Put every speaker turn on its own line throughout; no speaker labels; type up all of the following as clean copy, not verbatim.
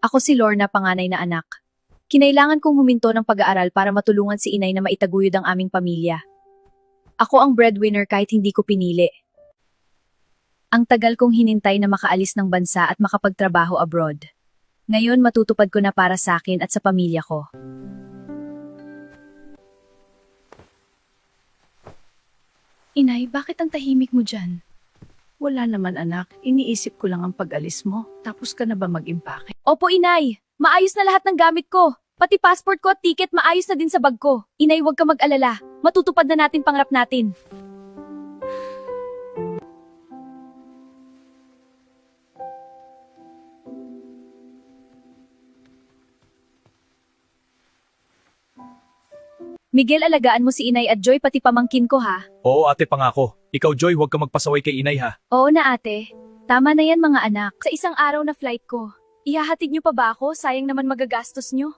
Ako si Lorna, panganay na anak. Kinailangan kong huminto ng pag-aaral para matulungan si inay na maitaguyod ang aming pamilya. Ako ang breadwinner kahit hindi ko pinili. Ang tagal kong hinintay na makaalis ng bansa at makapagtrabaho abroad. Ngayon matutupad ko na para sa akin at sa pamilya ko. Inay, bakit ang tahimik mo dyan?
Wala naman anak, iniisip ko lang ang pag-alis mo. Tapos ka na ba mag-impake?
Opo, inay. Maayos na lahat ng gamit ko. Pati passport ko at ticket maayos na din sa bag ko. Inay, huwag ka mag-alala. Matutupad na natin pangarap natin. Miguel, alagaan mo si inay at Joy pati pamangkin ko ha.
Oo ate, pangako. Ikaw Joy, huwag ka magpasaway kay inay ha.
Oo na ate. Tama na yan mga anak. Sa isang araw na flight ko. Ihahatid niyo pa ba ako? Sayang naman magagastos niyo.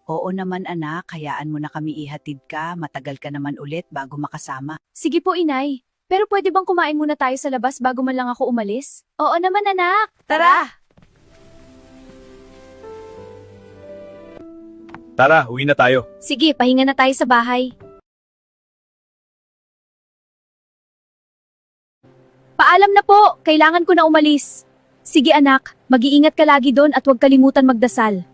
Oo naman anak, hayaan mo na kami ihatid ka. Matagal ka naman ulit bago makasama.
Sige po inay. Pero pwede bang kumain muna tayo sa labas bago man lang ako umalis? Oo naman anak. Tara!
Tara, uwi na tayo.
Sige, pahinga na tayo sa bahay. Paalam na po, kailangan ko na umalis. Sige anak, mag-iingat ka lagi doon at huwag kalimutan magdasal.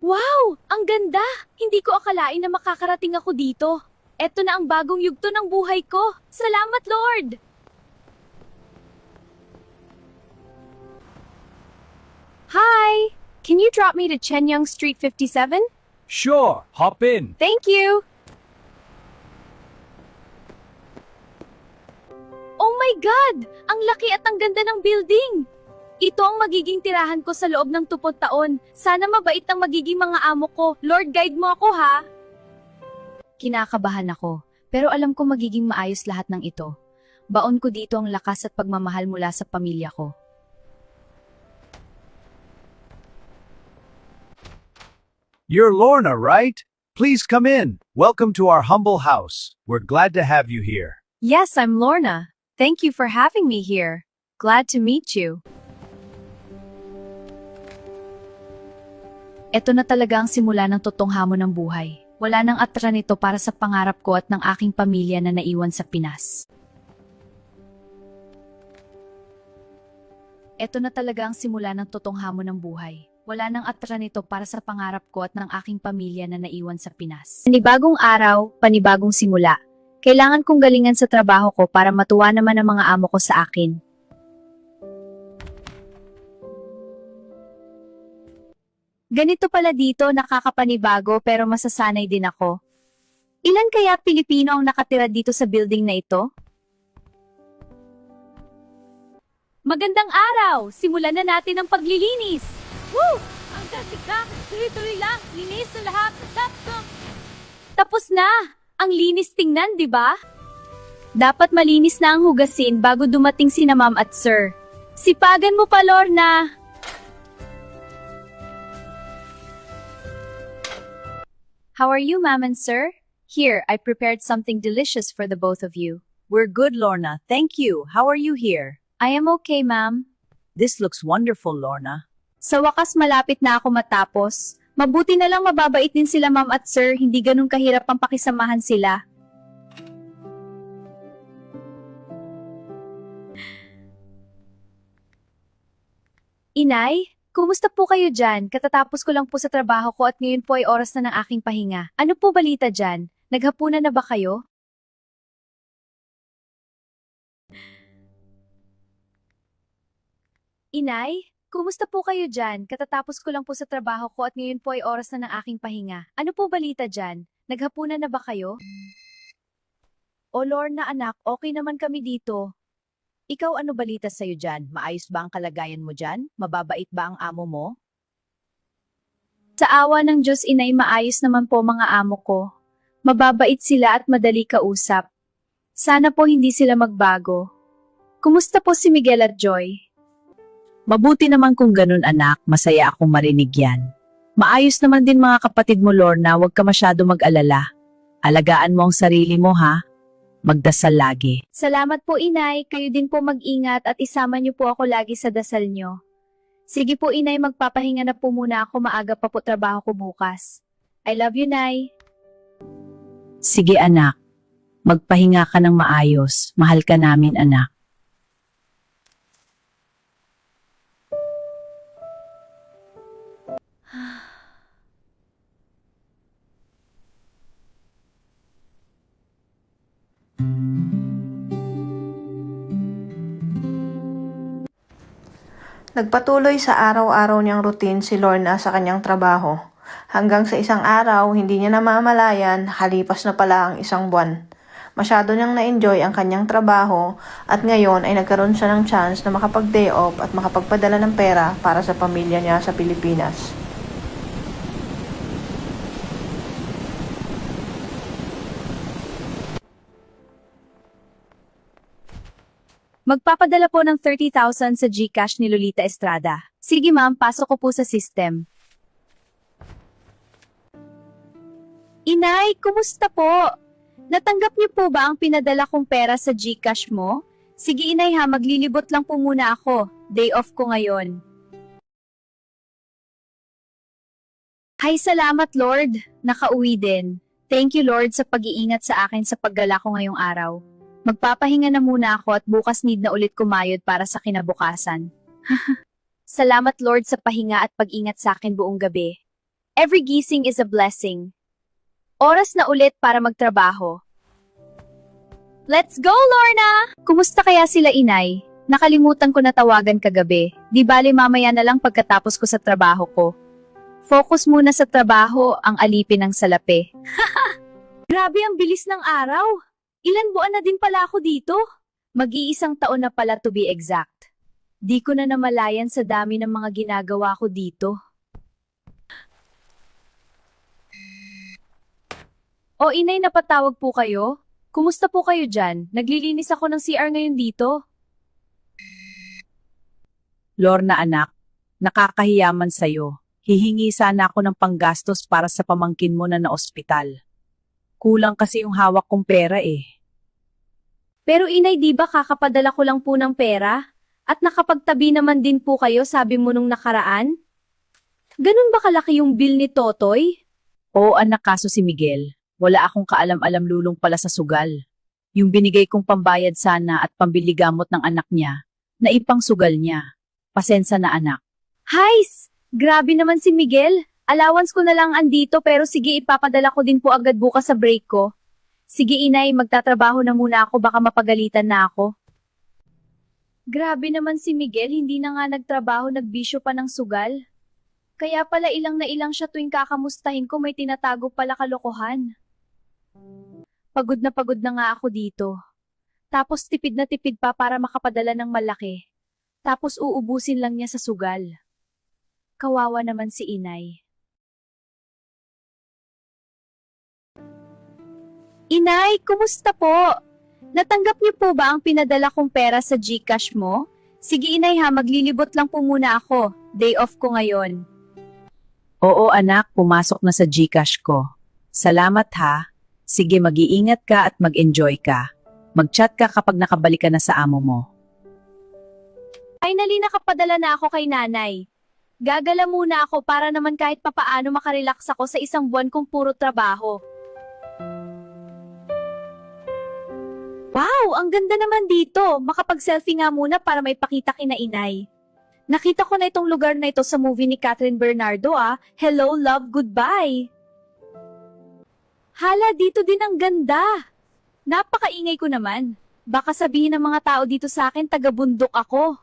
Wow, ang ganda! Hindi ko akalain na makakarating ako dito. Eto na ang bagong yugto ng buhay ko. Salamat Lord! Hi! Can you drop me to Chenyang Street 57?
Sure, hop in.
Thank you! Oh my God! Ang laki at ang ganda ng building! Ito ang magiging tirahan ko sa loob ng 20 taon. Sana mabait ang magiging mga amo ko. Lord, guide mo ako ha! Kinakabahan ako, pero alam ko magiging maayos lahat ng ito. Baon ko dito ang lakas at pagmamahal mula sa pamilya ko.
You're Lorna, right? Please come in. Welcome to our humble house. We're glad to have you here.
Yes, I'm Lorna. Thank you for having me here. Glad to meet you. Ito na talaga ang simula ng totoong hamon ng buhay. Wala nang atra nito para sa pangarap ko at ng aking pamilya na naiwan sa Pinas. Ito na talaga ang simula ng totoong hamon ng buhay. Wala nang atra nito para sa pangarap ko at ng aking pamilya na naiwan sa Pinas. Panibagong araw, panibagong simula. Kailangan kong galingan sa trabaho ko para matuwa naman ang mga amo ko sa akin. Ganito pala dito, nakakapanibago pero masasanay din ako. Ilan kaya Pilipino ang nakatira dito sa building na ito? Magandang araw! Simulan na natin ang paglilinis! Woo! Ang kasika! Tuloy-tuloy lang! Linis sa lahat! Tapos na! Ang linis tingnan, di ba? Dapat malinis na ang hugasin bago dumating sina ma'am at sir. Sipagan mo pa, Lorna! How are you, ma'am and sir? Here, I prepared something delicious for the both of you.
We're good, Lorna. Thank you. How are you here?
I am okay, ma'am.
This looks wonderful, Lorna.
Sa wakas malapit na ako matapos. Mabuti na lang mababait din sila ma'am at sir, hindi ganun kahirap ang pakisamahan sila. Inay, kumusta po kayo dyan? Katatapos ko lang po sa trabaho ko at ngayon po ay oras na ng aking pahinga. Ano po balita dyan? Naghapunan na ba kayo? Inay, kumusta po kayo dyan? Katatapos ko lang po sa trabaho ko at ngayon po ay oras na ng aking pahinga. Ano po balita dyan? Naghapunan na ba kayo?
O Lorna anak, okay naman kami dito. Ikaw ano balita sa'yo dyan? Maayos ba ang kalagayan mo dyan? Mababait ba ang amo mo?
Sa awa ng Diyos inay maayos naman po mga amo ko. Mababait sila at madali kausap. Sana po hindi sila magbago. Kumusta po si Miguel at Joy?
Mabuti naman kung ganun anak, masaya akong marinig yan. Maayos naman din mga kapatid mo Lorna, huwag ka masyado mag-alala. Alagaan mo ang sarili mo ha. Magdasal lagi.
Salamat po inay, kayo din po mag-ingat at isama niyo po ako lagi sa dasal niyo. Sige po, Inay, magpapahinga na po muna ako. Maaga pa po trabaho ko bukas. I love you, Nay.
Sige anak, magpahinga ka ng maayos. Mahal ka namin anak.
Nagpatuloy sa araw-araw niyang routine si Lorna sa kanyang trabaho. Hanggang sa isang araw, hindi niya namamalayan, nakalipas na pala ang isang buwan. Masyado niyang na-enjoy ang kanyang trabaho at ngayon ay nagkaroon siya ng chance na makapag-day off at makapagpadala ng pera para sa pamilya niya sa Pilipinas.
Magpapadala po ng 30,000 sa GCash ni Lolita Estrada. Sige ma'am, pasok ko po sa system. Inay, kumusta po? Natanggap niyo po ba ang pinadala kong pera sa GCash mo? Sige Inay ha, maglilibot lang po muna ako. Day off ko ngayon. Hay, salamat Lord. Nakauwi din. Thank you Lord sa pag-iingat sa akin sa paggala ko ngayong araw. Magpapahinga na muna ako at bukas need na ulit kumayod para sa kinabukasan. Salamat Lord sa pahinga at pag-ingat sa akin buong gabi. Every gising is a blessing. Oras na ulit para magtrabaho. Let's go, Lorna! Kumusta kaya sila inay? Nakalimutan ko na tawagan kagabi. Di bali mamaya na lang pagkatapos ko sa trabaho ko. Focus muna sa trabaho, ang alipin ng salapi. Grabe ang bilis ng araw! Ilan buwan na din pala ako dito? Mag-iisang taon na pala to be exact. Di ko na namalayan sa dami ng mga ginagawa ko dito. O inay, napatawag po kayo? Kumusta po kayo dyan? Naglilinis ako ng CR ngayon dito.
Lorna anak, nakakahiyaman sa'yo. Hihingi sana ako ng panggastos para sa pamangkin mo na ospital. Kulang kasi yung hawak kong pera eh.
Pero inay, di ba kakapadala ko lang po ng pera? At nakapagtabi naman din po kayo, sabi mo nung nakaraan? Ganun ba kalaki yung bill ni Totoy?
Oo anak, kaso si Miguel. Wala akong kaalam-alam, lulong pala sa sugal. Yung binigay kong pambayad sana at pambili gamot ng anak niya, naipang sugal niya. Pasensya na anak.
Hays! Grabe naman si Miguel. Allowance ko na lang andito pero sige, ipapadala ko din po agad bukas sa break ko. Sige inay, magtatrabaho na muna ako, baka mapagalitan na ako. Grabe naman si Miguel, hindi na nga nagtrabaho, nagbisyo pa ng sugal. Kaya pala ilang na ilang siya tuwing kakamustahin ko, may tinatago pala kalokohan. Pagod na nga ako dito. Tapos tipid na tipid pa para makapadala ng malaki. Tapos uubusin lang niya sa sugal. Kawawa naman si inay. Inay, kumusta po? Natanggap niyo po ba ang pinadala kong pera sa GCash mo? Sige inay ha, maglilibot lang po muna ako. Day off ko ngayon.
Oo anak, pumasok na sa GCash ko. Salamat ha. Sige, mag-iingat ka at mag-enjoy ka. Mag-chat ka kapag nakabalik ka na sa amo mo.
Finally, nakapadala na ako kay nanay. Gagala muna ako para naman kahit papaano makarelax ako sa isang buwan kong puro trabaho. Wow, ang ganda naman dito. Makapag-selfie nga muna para may pakita kina inay. Nakita ko na itong lugar na ito sa movie ni Catherine Bernardo ah. Hello, love, goodbye. Hala, dito din ang ganda. Napakaingay ko naman. Baka sabihin ng mga tao dito sa akin, taga-bundok ako.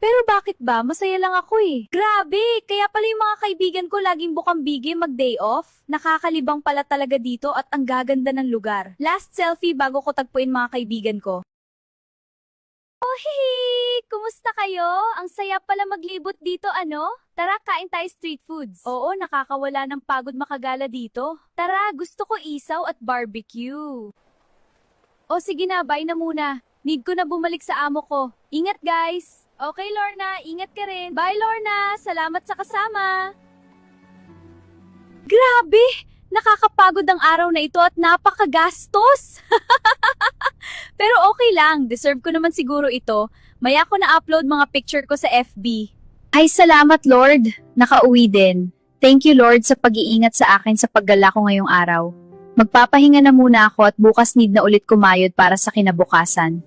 Pero bakit ba? Masaya lang ako eh. Grabe! Kaya pala yung mga kaibigan ko laging bukang-bigi mag-day off. Nakakalibang pala talaga dito at ang gaganda ng lugar. Last selfie bago ko tagpuin mga kaibigan ko. Oh, hihi! Kumusta kayo? Ang saya pala maglibot dito, ano? Tara, kain tayo street foods. Oo, nakakawala ng pagod makagala dito. Tara, gusto ko isaw at barbecue. O sige na, bye na muna. Need ko na bumalik sa amo ko. Ingat guys! Okay, Lorna, ingat ka rin. Bye, Lorna! Salamat sa kasama! Grabe! Nakakapagod ang araw na ito at napakagastos! Pero okay lang, deserve ko naman siguro ito. Maya ko na-upload mga picture ko sa FB.
Ay, salamat Lord. Nakauwi din. Thank you Lord sa pag-iingat sa akin sa paggala ko ngayong araw. Magpapahinga na muna ako at bukas need na ulit kumayod para sa kinabukasan.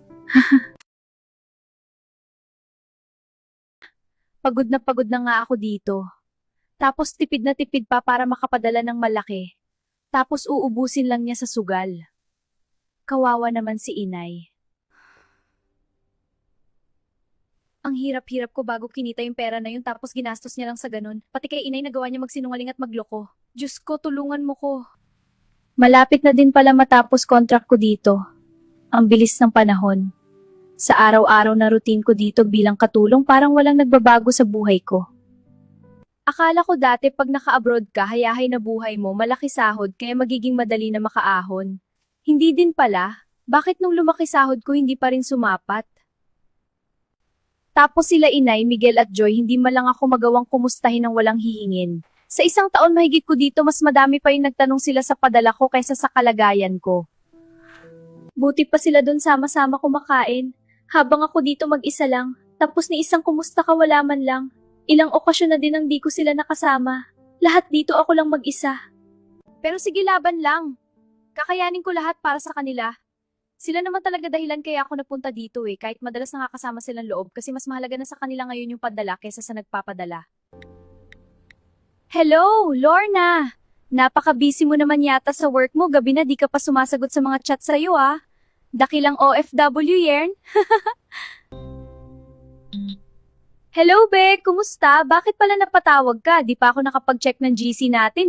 Pagod na nga ako dito. Tapos tipid na tipid pa para makapadala ng malaki. Tapos uubusin lang niya sa sugal. Kawawa naman si inay. Ang hirap-hirap ko bago kinita yung pera na yun tapos ginastos niya lang sa ganun. Pati kay inay nagawa niya magsinungaling at magloko. Diyos ko, tulungan mo ko. Malapit na din pala matapos contract ko dito. Ang bilis ng panahon. Sa araw-araw na routine ko dito bilang katulong parang walang nagbabago sa buhay ko. Akala ko dati pag naka-abroad ka, hayahay na buhay mo, malaki sahod kaya magiging madali na makaahon. Hindi din pala. Bakit nung lumaki sahod ko hindi pa rin sumapat? Tapos sila inay, Miguel at Joy, hindi malang ako magawang kumustahin ng walang hihingin. Sa isang taon mahigit ko dito, mas madami pa yung nagtanong sila sa padala ko kaysa sa kalagayan ko. Buti pa sila doon sama-sama kumakain. Habang ako dito mag-isa lang, tapos ni isang kumusta ka wala man lang. Ilang okasyon na din ang di ko sila nakasama. Lahat dito ako lang mag-isa. Pero sige laban lang. Kakayanin ko lahat para sa kanila. Sila naman talaga dahilan kaya ako napunta dito kahit madalas nakakasama silang loob kasi mas mahalaga na sa kanila ngayon yung padala kaysa sa nagpapadala. Hello, Lorna! Napaka-busy mo naman yata sa work mo, gabi na di ka pa sumasagot sa mga chat sa'yo Dakilang OFW yern. Hello, Be! Kumusta? Bakit pala napatawag ka? Di pa ako nakapag-check ng GC natin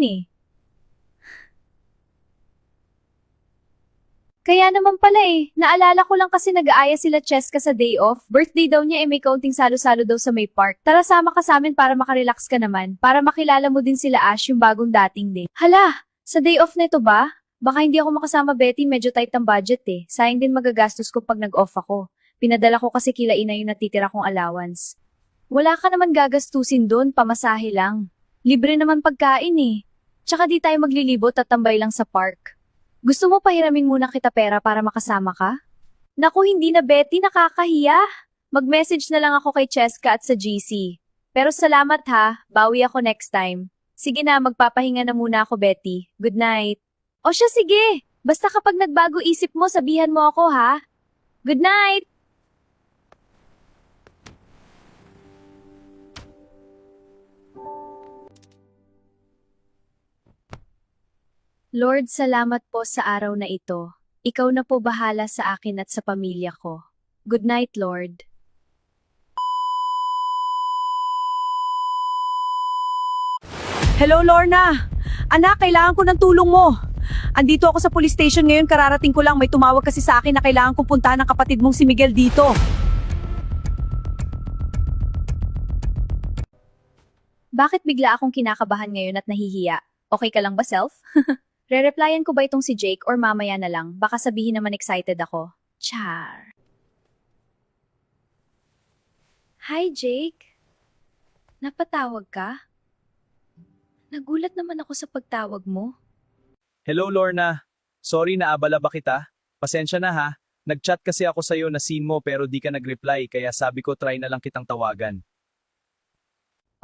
Kaya naman pala naalala ko lang kasi nag-aaya sila Cheska sa day off. Birthday daw niya may kaunting salo-salo daw sa may park. Tara sama ka sa amin para makarelax ka naman. Para makilala mo din sila Ash yung bagong dating din. Hala! Sa day off nito ba? Baka hindi ako makasama Betty, medyo tight ang budget Sayang din magagastos ko pag nag-off ako. Pinadala ko kasi kila ina yung natitira kong allowance. Wala ka naman gagastusin doon, pamasahe lang. Libre naman pagkain Tsaka di tayo maglilibot at tambay lang sa park. Gusto mo pahiramin muna kita pera para makasama ka? Naku, hindi na Betty, nakakahiya. Mag-message na lang ako kay Cheska at sa GC. Pero salamat bawi ako next time. Sige na, magpapahinga na muna ako Betty. Good night. O siya sige, basta kapag nagbago isip mo sabihan mo ako Good night! Lord, salamat po sa araw na ito. Ikaw na po bahala sa akin at sa pamilya ko. Good night, Lord. Hello, Lorna! Anak, kailangan ko ng tulong mo. Andito ako sa police station ngayon, kararating ko lang. May tumawag kasi sa akin na kailangan kong puntahan ng kapatid mong si Miguel dito.
Bakit bigla akong kinakabahan ngayon at nahihiya? Okay ka lang ba, self? Re-replyan ko ba itong si Jake or mamaya na lang? Baka sabihin naman excited ako. Char. Hi, Jake. Napatawag ka? Nagulat naman ako sa pagtawag mo.
Hello Lorna. Sorry na abala ba kita? Pasensya na Nag-chat kasi ako sa'yo na scene mo pero di ka nag-reply kaya sabi ko try na lang kitang tawagan.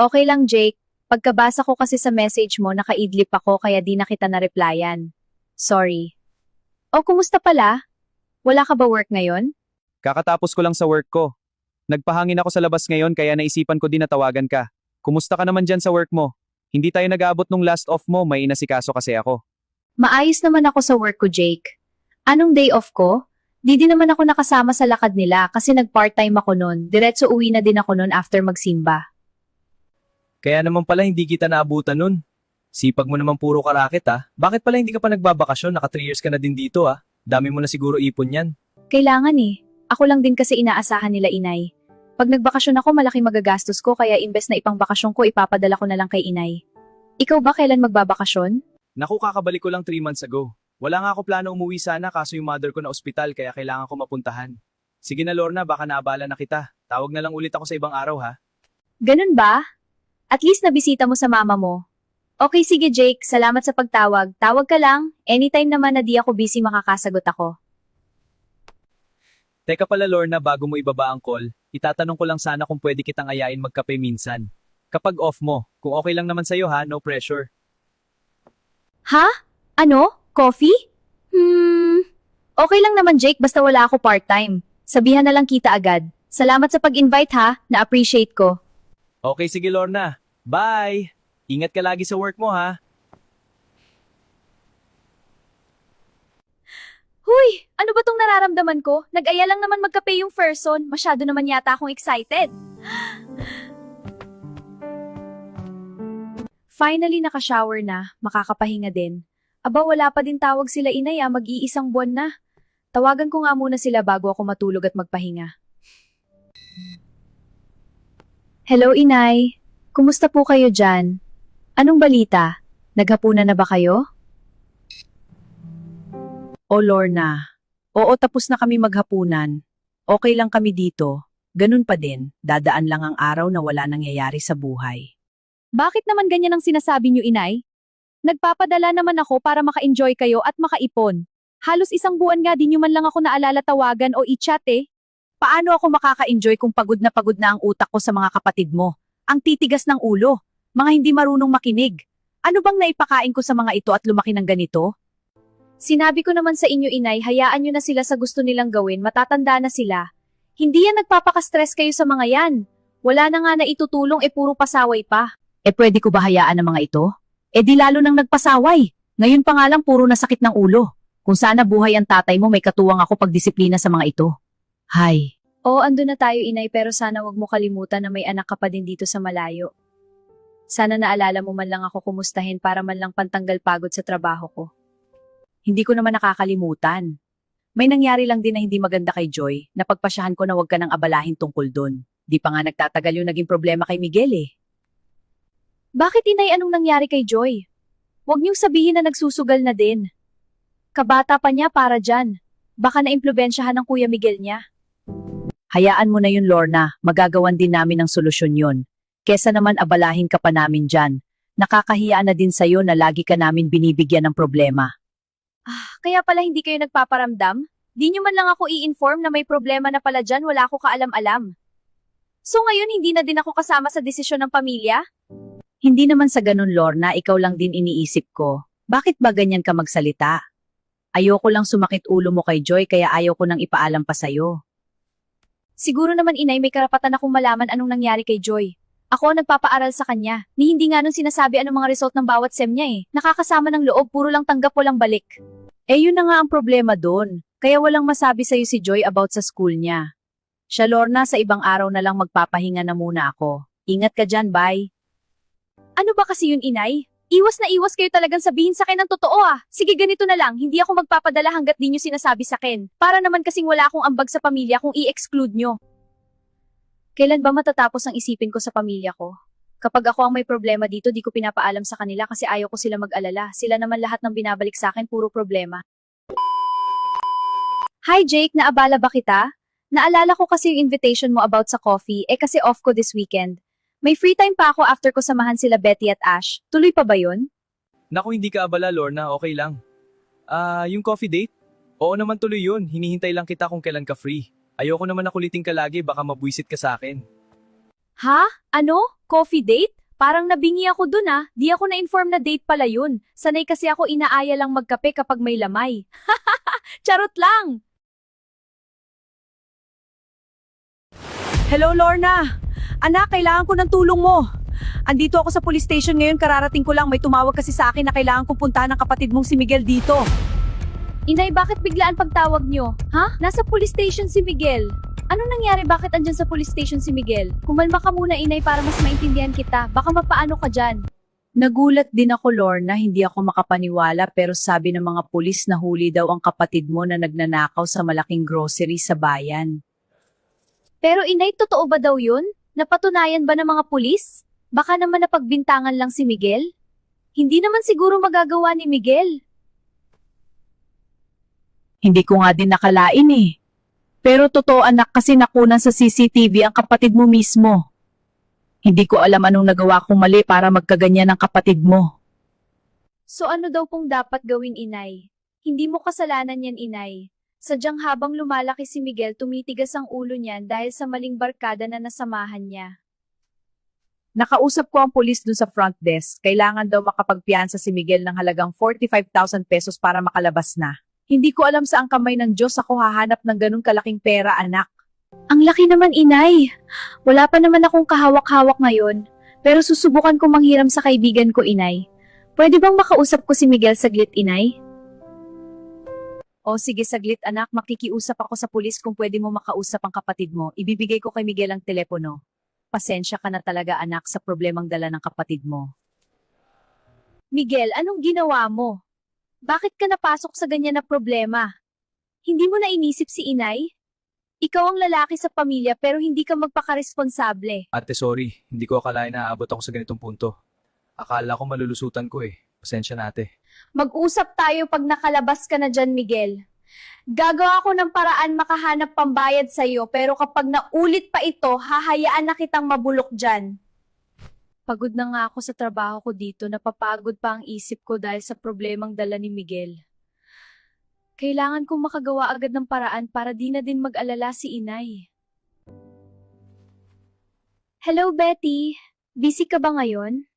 Okay lang, Jake. Pagkabasa ko kasi sa message mo, nakaidlip ako kaya di na kita na-replyan. Sorry. O, kumusta pala? Wala ka ba work ngayon?
Kakatapos ko lang sa work ko. Nagpahangin ako sa labas ngayon kaya naisipan ko din na tawagan ka. Kumusta ka naman dyan sa work mo? Hindi tayo nag-aabot nung last off mo, may inasikaso kasi ako.
Maayos naman ako sa work ko, Jake. Anong day off ko? Di din naman ako nakasama sa lakad nila kasi nag-part-time ako nun. Diretso uwi na din ako nun after magsimba.
Kaya naman pala hindi kita naabutan nun. Sipag mo naman puro karakit Bakit pala hindi ka pa nagbabakasyon? Naka 3 years ka na din dito Dami mo na siguro ipon yan.
Kailangan Ako lang din kasi inaasahan nila inay. Pag nagbakasyon ako, malaki magagastos ko kaya imbes na ipang bakasyon ko, ipapadala ko na lang kay inay. Ikaw ba kailan magbabakasyon?
Naku, kakabalik ko lang 3 months ago. Wala nga ako plano umuwi sana kaso yung mother ko na ospital kaya kailangan ko mapuntahan. Sige na Lorna, baka naabala na kita. Tawag na lang ulit ako sa ibang araw
Ganun ba? At least nabisita mo sa mama mo. Okay, sige Jake, salamat sa pagtawag. Tawag ka lang, anytime naman na di ako busy makakasagot ako.
Teka pala Lorna, bago mo ibaba ang call, Itatanong ko lang sana kung pwede kitang ayain magkape minsan. Kapag off mo, kung okay lang naman sa'yo ha, no pressure.
Ha? Ano? Coffee? Okay lang naman Jake basta wala ako part-time. Sabihan na lang kita agad. Salamat sa pag-invite ha, na-appreciate ko.
Okay, sige Lorna. Bye! Ingat ka lagi sa work mo ha.
Huy! Ano ba tong nararamdaman ko? Nag-aya lang naman magkape yung person. Masyado naman yata akong excited. Finally naka-shower na, makakapahinga din. Aba wala pa din tawag sila inay mag-iisang buwan na. Tawagan ko nga muna sila bago ako matulog at magpahinga. Hello inay, kumusta po kayo dyan? Anong balita? Naghapunan na ba kayo?
O Lorna, oo tapos na kami maghapunan. Okay lang kami dito. Ganun pa din, dadaan lang ang araw na wala nangyayari sa buhay.
Bakit naman ganyan ang sinasabi niyo inay? Nagpapadala naman ako para maka-enjoy kayo at makaipon. Halos isang buwan nga din nyo man lang ako naalala tawagan o i-chat eh.
Paano ako makaka-enjoy kung pagod na ang utak ko sa mga kapatid mo? Ang titigas ng ulo, mga hindi marunong makinig. Ano bang naipakain ko sa mga ito at lumaki ng ganito?
Sinabi ko naman sa inyo inay, hayaan nyo na sila sa gusto nilang gawin, matatanda na sila. Hindi yan nagpapaka-stress kayo sa mga yan. Wala na nga na itutulong puro pasaway pa.
Pwede ko ba hayaan ang mga ito? Di lalo nang nagpasaway. Ngayon pa nga lang puro nasakit ng ulo. Kung sana buhay ang tatay mo, may katuwang ako pagdisiplina sa mga ito. Hay.
Oo, ando na tayo inay pero sana wag mo kalimutan na may anak ka pa din dito sa malayo. Sana naalala mo man lang ako kumustahin para man lang pantanggal pagod sa trabaho ko.
Hindi ko naman nakakalimutan. May nangyari lang din na hindi maganda kay Joy, napagpasyahan ko na wag ka nang abalahin tungkol dun. Di pa nga nagtatagal yung naging problema kay Miguel eh.
Bakit inay anong nangyari kay Joy? Huwag niyong sabihin na nagsusugal na din. Kabata pa niya para dyan. Baka naimpluwensyahan ng Kuya Miguel niya.
Hayaan mo na yun Lorna, magagawan din namin ng solusyon yun. Kesa naman abalahin ka pa namin dyan. Nakakahiya na din sa'yo na lagi ka namin binibigyan ng problema.
Kaya pala hindi kayo nagpaparamdam? Di niyo man lang ako i-inform na may problema na pala dyan, wala ako kaalam-alam. So ngayon hindi na din ako kasama sa desisyon ng pamilya?
Hindi naman sa ganun Lorna, ikaw lang din iniisip ko. Bakit ba ganyan ka magsalita? Ayoko lang sumakit ulo mo kay Joy kaya ayaw ko nang ipaalam pa sa'yo.
Siguro naman inay may karapatan akong malaman anong nangyari kay Joy. Ako ang nagpapaaral sa kanya. Ni hindi nga nun sinasabi anong mga result ng bawat SEM niya eh. Nakakasama ng loob, puro lang tanggap walang balik.
Yun na nga ang problema doon. Kaya walang masabi sa'yo si Joy about sa school niya. Siya Lorna, sa ibang araw na lang magpapahinga na muna ako. Ingat ka dyan, bye.
Ano ba kasi yun inay? Iwas na iwas kayo talagang sabihin sa akin ng totoo ah. Sige ganito na lang, hindi ako magpapadala hanggat di nyo sinasabi sa akin. Para naman kasing wala akong ambag sa pamilya kung i-exclude nyo. Kailan ba matatapos ang isipin ko sa pamilya ko? Kapag ako ang may problema dito, di ko pinapaalam sa kanila kasi ayaw ko sila mag-alala. Sila naman lahat ng binabalik sa akin, puro problema. Hi Jake, naabala ba kita? Naalala ko kasi yung invitation mo about sa coffee, kasi off ko this weekend. May free time pa ako after ko samahan sila Betty at Ash. Tuloy pa ba yun?
Naku, hindi ka abala Lorna, okay lang. Yung coffee date? Oo naman tuloy yun, hinihintay lang kita kung kailan ka free. Ayoko naman nakulitin ka lagi, baka mabwisit ka sa akin.
Ha? Ano? Coffee date? Parang nabingi ako dun ah. Di ako na-inform na date pala yun. Sanay kasi ako inaaya lang magkape kapag may lamay. Charot lang!
Hello Lorna! Anak, kailangan ko ng tulong mo. Andito ako sa police station ngayon, kararating ko lang. May tumawag kasi sa akin na kailangan kong puntahan ng kapatid mong si Miguel dito.
Inay, bakit biglaan pagtawag nyo? Ha? Nasa police station si Miguel. Anong nangyari? Bakit andyan sa police station si Miguel? Kumalma ka muna, inay, para mas maintindihan kita. Baka mapaano ka dyan.
Nagulat din ako Lorna, hindi ako makapaniwala pero sabi ng mga pulis na huli daw ang kapatid mo na nagnanakaw sa malaking grocery sa bayan.
Pero inay, totoo ba daw yun? Napatunayan ba ng mga pulis? Baka naman napagbintangan lang si Miguel? Hindi naman siguro magagawa ni Miguel.
Hindi ko nga din nakalain eh. Pero totoo anak kasi nakunan sa CCTV ang kapatid mo mismo. Hindi ko alam anong nagawa kong mali para magkaganyan ang kapatid mo.
So ano daw pong dapat gawin inay? Hindi mo kasalanan yan inay. Sadyang habang lumalaki si Miguel tumitigas ang ulo niyan dahil sa maling barkada na nasamahan niya.
Nakausap ko ang pulis dun sa front desk. Kailangan daw makapagpiyansa si Miguel ng halagang 45,000 pesos para makalabas na. Hindi ko alam saan kamay ng Diyos ako hahanap ng ganun kalaking pera, anak.
Ang laki naman, inay. Wala pa naman akong kahawak-hawak ngayon, pero susubukan ko manghiram sa kaibigan ko, inay. Pwede bang makausap ko si Miguel saglit, inay?
O sige saglit anak, makikiusap ako sa pulis kung pwede mo makausap ang kapatid mo. Ibibigay ko kay Miguel ang telepono. Pasensya ka na talaga anak sa problemang dala ng kapatid mo.
Miguel, anong ginawa mo? Bakit ka napasok sa ganyan na problema? Hindi mo na inisip si inay? Ikaw ang lalaki sa pamilya pero hindi ka magpakaresponsable.
Ate, sorry. Hindi ko akalain na aabot ako sa ganitong punto. Akala ko malulusutan ko eh. Pasensya na ate.
Mag-usap tayo pag nakalabas ka na dyan, Miguel. Gagawa ko ng paraan makahanap pambayad sa'yo pero kapag naulit pa ito, hahayaan na kitang mabulok dyan.
Pagod na nga ako sa trabaho ko dito, napapagod pa ang isip ko dahil sa problemang dala ni Miguel. Kailangan kong makagawa agad ng paraan para di na din mag-alala si inay.
Hello, Betty. Busy ka ba ngayon?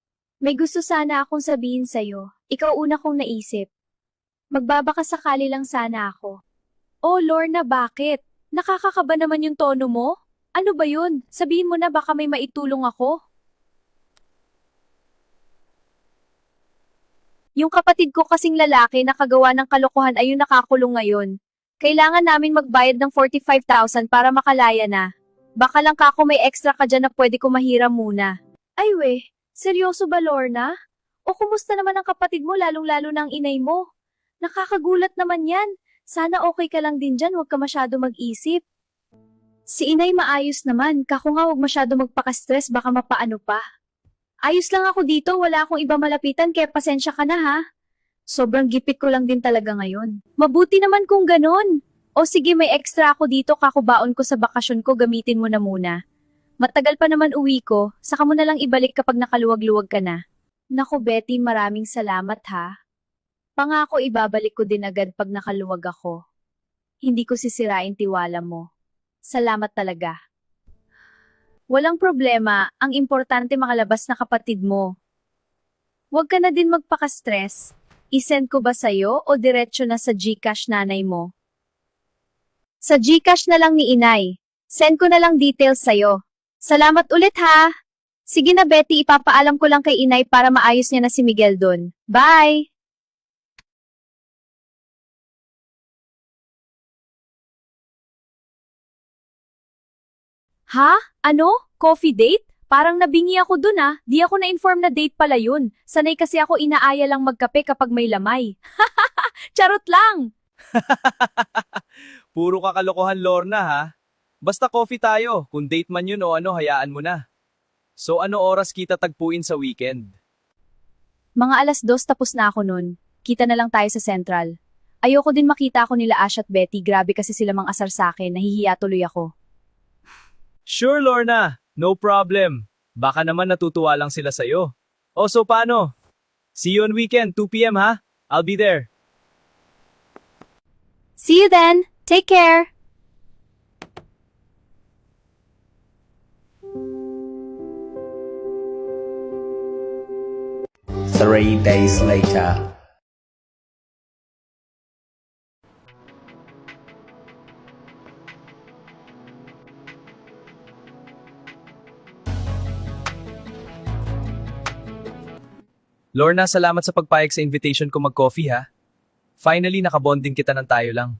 May gusto sana akong sabihin sa'yo. Ikaw una kong naisip. Magbabaka sakali lang sana ako.
Oh, Lorna, bakit? Nakakakaba naman yung tono mo? Ano ba yun? Sabihin mo na baka may maitulong ako.
Yung kapatid ko kasing lalaki na kagawa ng kalokohan ay yung nakakulong ngayon. Kailangan namin magbayad ng 45,000 para makalaya na. Baka lang kako may extra ka dyan na pwede ko mahiram muna. Ay we, seryoso ba Lorna? O kumusta naman ang kapatid mo lalong-lalo na ang inay mo? Nakakagulat naman yan. Sana okay ka lang din dyan, huwag ka masyado mag-isip. Si inay maayos naman, kako nga huwag masyado magpaka-stress, baka mapaano pa. Ayos lang ako dito, wala akong iba malapitan kaya pasensya ka na ha. Sobrang gipit ko lang din talaga ngayon. Mabuti naman kung ganon. O sige may extra ako dito kakubaon ko sa bakasyon ko gamitin mo na muna. Matagal pa naman uwi ko, saka mo na lang ibalik kapag nakaluwag-luwag ka na. Naku Betty, maraming salamat ha. Pangako ibabalik ko din agad pag nakaluwag ako. Hindi ko sisirain tiwala mo. Salamat talaga. Walang problema, ang importante makalabas na kapatid mo. Huwag ka na din magpaka-stress. I-send ko ba sa'yo o diretso na sa GCash nanay mo? Sa GCash na lang ni inay. Send ko na lang details sa'yo. Salamat ulit ha! Sige na Betty, ipapaalam ko lang kay inay para maayos niya na si Miguel doon. Bye!
Ha? Ano? Coffee date? Parang nabingi ako dun ah. Di ako na-inform na date pala yun. Sanay kasi ako inaaya lang magkape kapag may lamay. Charot lang!
Puro kakalokohan, Lorna ha. Basta coffee tayo. Kung date man yun o ano, hayaan mo na. So ano oras kita tagpuin sa weekend?
Mga 2:00 tapos na ako nun. Kita na lang tayo sa Central. Ayoko din makita ako nila Ash at Betty. Grabe kasi sila mang asar sa akin. Nahihiya tuloy ako.
Sure, Lorna. No problem. Baka naman natutuwa lang sila sa'yo. O, so paano? See you on weekend, 2 p.m. ha? I'll be there.
See you then! Take care!
Three days later.
Lorna, salamat sa pagpayag sa invitation ko mag-coffee ha. Finally, nakabonding kita ng tayo lang.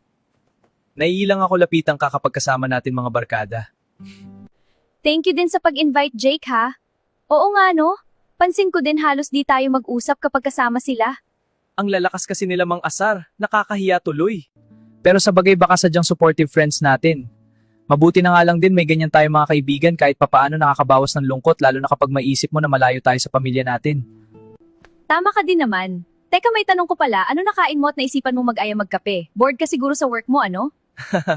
Naiilang ako lapitan ka kapag kasama natin mga barkada.
Thank you din sa pag-invite Jake ha. Oo nga no, pansin ko din halos di tayo mag-usap kapag kasama sila.
Ang lalakas kasi nila mang asar, nakakahiya tuloy. Pero sa bagay baka sadyang supportive friends natin. Mabuti na nga lang din may ganyan tayo mga kaibigan kahit papaano nakakabawas ng lungkot lalo na kapag maisip mo na malayo tayo sa pamilya natin.
Tama ka din naman. Teka may tanong ko pala, ano nakain mo at naisipan mo mag-aya magkape? Bored ka siguro sa work mo ano?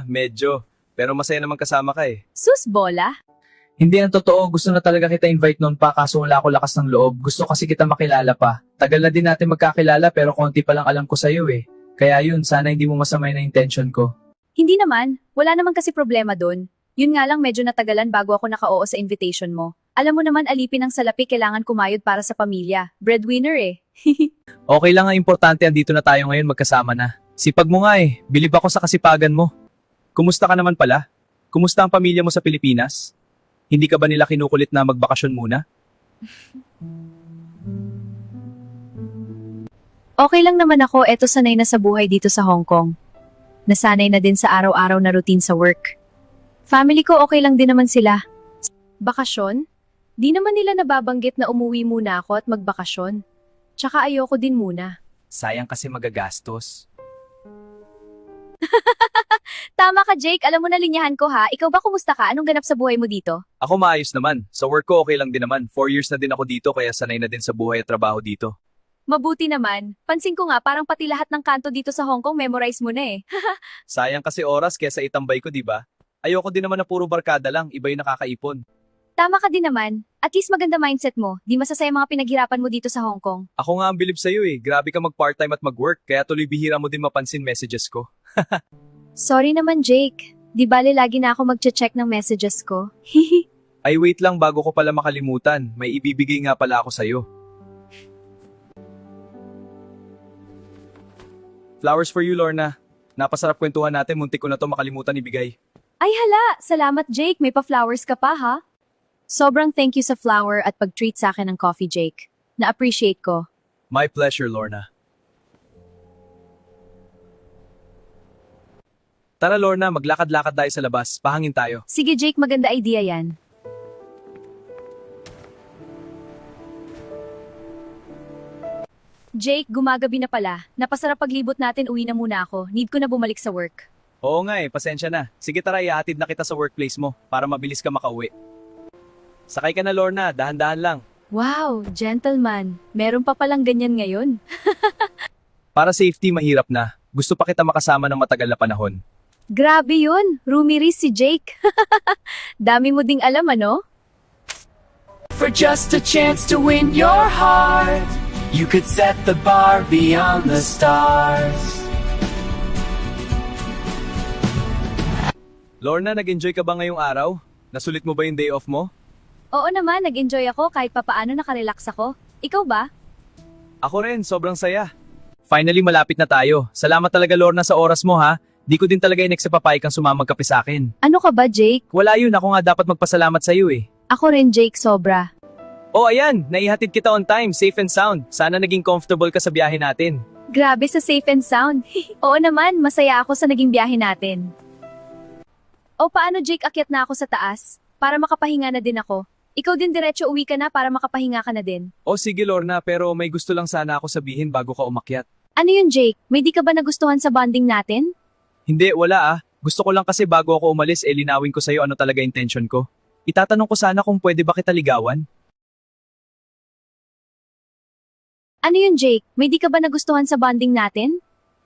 Medyo. Pero masaya naman kasama ka eh.
Sus bola?
Hindi ang totoo, gusto na talaga kita invite noon pa kaso wala ako lakas ng loob. Gusto kasi kita makilala pa. Tagal na din natin magkakilala pero konti pa lang alam ko sa'yo eh. Kaya yun, sana hindi mo masamay na intention ko.
Hindi naman, wala naman kasi problema doon. Yun nga lang medyo natagalan bago ako naka-oo sa invitation mo. Alam mo naman alipin ng salapi kailangan kumayod para sa pamilya. Breadwinner eh.
Okay lang, ang importante andito na tayo ngayon magkasama na. Sipag mo nga eh, bilib ako sa kasipagan mo. Kumusta ka naman pala? Kumusta ang pamilya mo sa Pilipinas? Hindi ka ba nila kinukulit na magbakasyon muna?
Okay lang naman ako, eto sanay na sa buhay dito sa Hong Kong. Nasanay na din sa araw-araw na routine sa work. Family ko okay lang din naman sila.
Bakasyon? Di naman nila nababanggit na umuwi muna ako at magbakasyon. Tsaka ayoko din muna.
Sayang kasi magagastos.
Tama ka Jake, alam mo na linyahan ko ha. Ikaw ba kumusta ka? Anong ganap sa buhay mo dito?
Ako maayos naman. Sa work ko okay lang din naman. 4 years na din ako dito kaya sanay na din sa buhay at trabaho dito.
Mabuti naman. Pansin ko nga parang pati lahat ng kanto dito sa Hong Kong memorize mo na eh.
Sayang kasi oras kesa itambay ko, di ba? Ayoko din naman na puro barkada lang, iba yung nakakaipon.
Tama ka din naman. At least maganda mindset mo. Di masasaya mga pinaghirapan mo dito sa Hong Kong.
Ako nga ang bilib sa'yo eh. Grabe ka mag-part-time at mag-work, kaya tuloy bihira mo din mapansin messages ko.
Sorry naman Jake. Di bale lagi na ako magche-check ng messages ko.
Ay wait lang bago ko pala makalimutan, may ibibigay nga pala ako sa'yo. Flowers for you, Lorna. Napasarap kwentuhan natin, muntik ko na to makalimutan ibigay.
Ay hala, salamat Jake. May pa-flowers ka pa ha? Sobrang thank you sa flower at pag-treat sa akin ng coffee Jake. Na-appreciate ko.
My pleasure, Lorna. Tara Lorna, maglakad-lakad tayo sa labas. Pahangin tayo.
Sige Jake, maganda idea yan. Jake, gumagabi na pala. Napasarap paglibot natin, uwi na muna ako. Need ko na bumalik sa work.
Oo nga eh, pasensya na. Sige tara, ihatid na kita sa workplace mo para mabilis ka makauwi. Sakay ka na Lorna, dahan-dahan lang.
Wow, gentleman. Meron pa palang ganyan ngayon.
Para safety, mahirap na. Gusto pa kita makasama ng matagal na panahon.
Grabe yun. Rumiris si Jake. Dami mo ding alam ano?
For just a chance to win your heart, you could set the bar beyond the stars.
Lorna, nag-enjoy ka ba ngayong araw? Nasulit mo ba yung day off mo?
Oo naman, nag-enjoy ako kahit papaano nakarelax ako. Ikaw ba?
Ako rin, sobrang saya. Finally, malapit na tayo. Salamat talaga Lorna sa oras mo ha. Di ko din talaga inagsapapay kang sumamang kape sa akin.
Ano ka ba, Jake?
Wala yun, ako nga dapat magpasalamat sa iyo eh.
Ako rin, Jake, sobra.
Oh ayan, naihatid kita on time, safe and sound. Sana naging comfortable ka sa biyahe natin.
Grabe sa safe and sound. Oo naman, masaya ako sa naging biyahe natin. O paano Jake, akyat na ako sa taas? Para makapahinga na din ako. Ikaw din diretso uwi ka na para makapahinga ka na din.
Oh sige Lorna, pero may gusto lang sana ako sabihin bago ka umakyat.
Ano yun Jake? May di ka ba nagustuhan sa bonding natin?
Hindi, wala ah. Gusto ko lang kasi bago ako umalis, linawin ko sa'yo ano talaga intention ko. Itatanong ko sana kung pwede ba kita ligawan?
Ano yun Jake? May di ka ba nagustuhan sa bonding natin?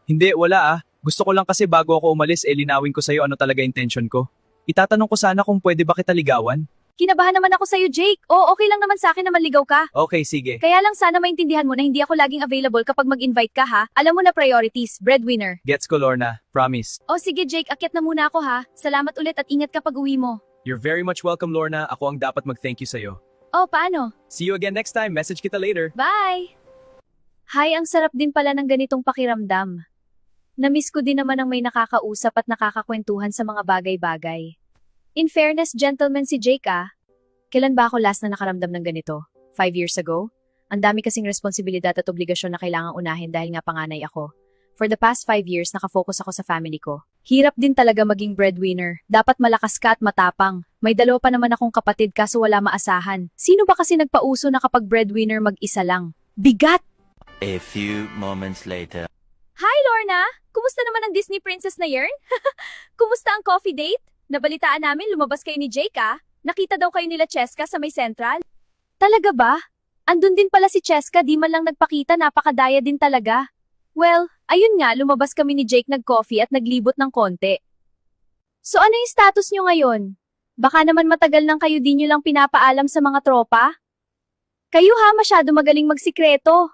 Hindi, wala ah. Gusto ko lang kasi bago ako umalis, linawin ko sa'yo ano talaga intention ko. Itatanong ko sana kung pwede ba kita ligawan?
Kinabahan naman ako sa'yo Jake. Oo, okay lang naman sa akin na manligaw ka.
Okay, sige.
Kaya lang sana maintindihan mo na hindi ako laging available kapag mag-invite ka ha. Alam mo na priorities, breadwinner.
Gets ko Lorna, promise.
O sige Jake, akyat na muna ako ha. Salamat ulit at ingat ka pag uwi mo.
You're very much welcome Lorna, ako ang dapat mag-thank you sa'yo.
O, paano?
See you again next time, message kita later.
Bye! Hay, ang sarap din pala ng ganitong pakiramdam. Namiss ko din naman ang may nakakausap at nakakakwentuhan sa mga bagay-bagay. In fairness, gentleman si Jake ah. Kailan ba ako last na nakaramdam ng ganito? 5 years ago? Ang dami kasing responsibilidad at obligasyon na kailangang unahin dahil nga panganay ako. For the past 5 years, nakafocus ako sa family ko. Hirap din talaga maging breadwinner. Dapat malakas ka at matapang. May dalawa pa naman akong kapatid kaso wala maasahan. Sino ba kasi nagpauso na kapag breadwinner mag-isa lang? Bigat!
A few moments later.
Hi, Lorna! Kumusta naman ang Disney princess na yarn? Kumusta ang coffee date? Nabalitaan namin lumabas kayo ni Jake ah. Nakita daw kayo nila Cheska sa may Central. Talaga ba? Andun din pala si Cheska, di man lang nagpakita, napakadaya din talaga. Well, ayun nga, lumabas kami ni Jake nag-coffee at naglibot ng konti. So ano yung status nyo ngayon? Baka naman matagal nang kayo di nyo lang pinapaalam sa mga tropa? Kayo ha, masyado magaling magsikreto.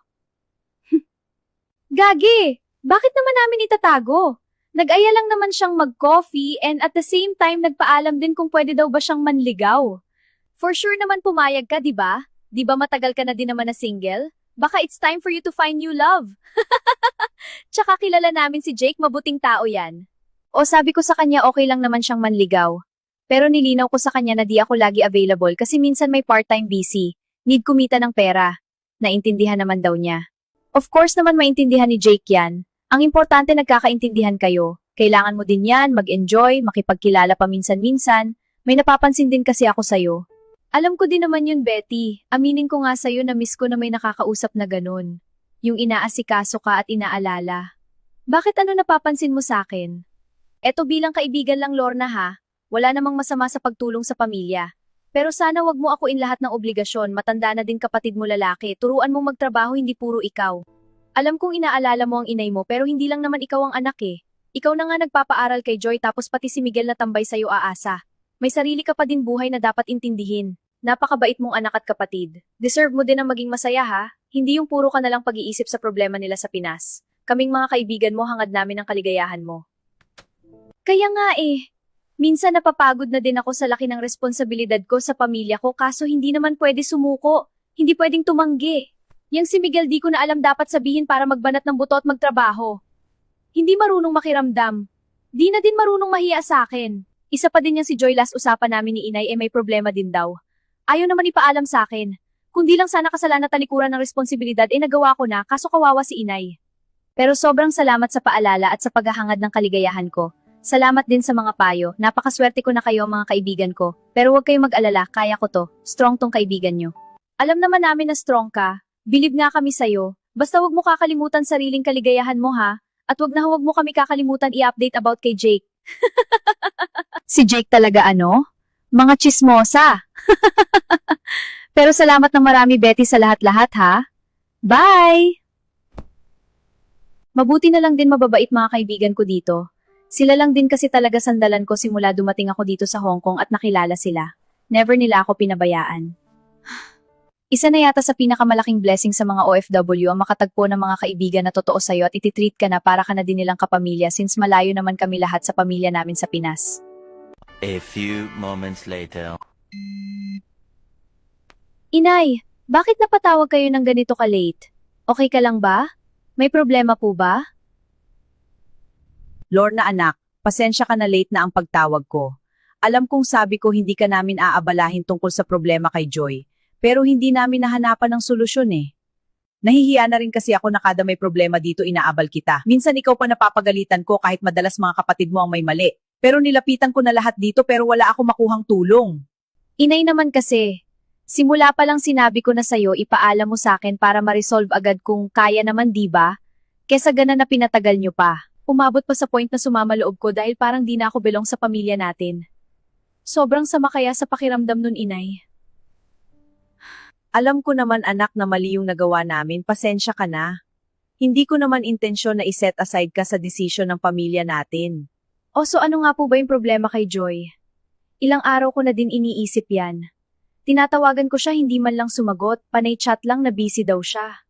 Gagi! Bakit naman namin itatago? Nag-aya lang naman siyang mag-coffee and at the same time nagpaalam din kung pwede daw ba siyang manligaw. For sure naman pumayag ka, di ba? Di ba matagal ka na din naman na single? Baka it's time for you to find new love. Tsaka kilala namin si Jake, mabuting tao yan. O sabi ko sa kanya okay lang naman siyang manligaw. Pero nilinaw ko sa kanya na di ako lagi available kasi minsan may part-time busy. Need kumita ng pera. Naintindihan naman daw niya. Of course naman maintindihan ni Jake yan. Ang importante nagkakaintindihan kayo. Kailangan mo din yan, mag-enjoy, makipagkilala paminsan-minsan. May napapansin din kasi ako sa'yo. Alam ko din naman yun, Betty. Aminin ko nga sa'yo na miss ko na may nakakausap na ganun. Yung inaasikaso ka at inaalala. Bakit ano napapansin mo sa akin? Eto bilang kaibigan lang, Lorna ha. Wala namang masama sa pagtulong sa pamilya. Pero sana wag mo akuin lahat ng obligasyon, matanda na din kapatid mo lalaki. Turuan mong magtrabaho, hindi puro ikaw. Alam kong inaalala mo ang inay mo pero hindi lang naman ikaw ang anak eh. Ikaw na nga nagpapaaral kay Joy tapos pati si Miguel na tambay sa'yo aasa. May sarili ka pa din buhay na dapat intindihin. Napakabait mong anak at kapatid. Deserve mo din ang maging masaya ha. Hindi yung puro ka nalang pag-iisip sa problema nila sa Pinas. Kaming mga kaibigan mo hangad namin ang kaligayahan mo. Kaya nga eh. Minsan napapagod na din ako sa laki ng responsibilidad ko sa pamilya ko kaso hindi naman pwede sumuko. Hindi pwedeng tumanggi. Yang si Miguel di ko na alam dapat sabihin para magbanat ng buto at magtrabaho. Hindi marunong makiramdam. Di na din marunong mahiya sa akin. Isa pa din yang si Joy last usapan namin ni Inay may problema din daw. Ayaw naman ipaalam sa akin. Kundi lang sana kasalanan talikuran ng responsibilidad nagawa ko na kaso kawawa si Inay. Pero sobrang salamat sa paalala at sa paghahangad ng kaligayahan ko. Salamat din sa mga payo. Napakaswerte ko na kayo mga kaibigan ko. Pero huwag kayong mag-alala, kaya ko to. Strong tong kaibigan nyo. Alam naman namin na strong ka. Bilib nga kami sa'yo. Basta huwag mo kakalimutan sariling kaligayahan mo ha. At huwag mo kami kakalimutan i-update about kay Jake.
Si Jake talaga ano? Mga chismosa. Pero salamat ng marami Betty sa lahat-lahat ha. Bye! Mabuti na lang din mababait mga kaibigan ko dito. Sila lang din kasi talaga sandalan ko simula dumating ako dito sa Hong Kong at nakilala sila. Never nila ako pinabayaan. Isa na yata sa pinakamalaking blessing sa mga OFW ang makatagpo ng mga kaibigan na totoo sa'yo at ititreat ka na para ka na din nilang kapamilya since malayo naman kami lahat sa pamilya namin sa Pinas.
A few moments later.
Inay, bakit napatawag kayo ng ganito ka-late? Okay ka lang ba? May problema po ba?
Lorna anak, pasensya ka na late na ang pagtawag ko. Alam kong sabi ko hindi ka namin aabalahin tungkol sa problema kay Joy. Pero hindi namin nahanapan ng solusyon eh. Nahihiya na rin kasi ako na kada may problema dito inaabal kita. Minsan ikaw pa napapagalitan ko kahit madalas mga kapatid mo ang may mali. Pero nilapitan ko na lahat dito pero wala ako makuhang tulong.
Inay naman kasi, simula pa lang sinabi ko na sa'yo ipaalam mo sa akin para ma-resolve agad kung kaya naman diba? Kesa gana na pinatagal nyo pa. Umabot pa sa point na sumama loob ko dahil parang di na ako belong sa pamilya natin. Sobrang sama kaya sa pakiramdam nun inay.
Alam ko naman anak na mali yung nagawa namin, pasensya ka na. Hindi ko naman intensyon na iset aside ka sa desisyon ng pamilya natin.
O so ano nga po ba yung problema kay Joy? Ilang araw ko na din iniisip yan. Tinatawagan ko siya hindi man lang sumagot, panay chat lang na busy daw siya.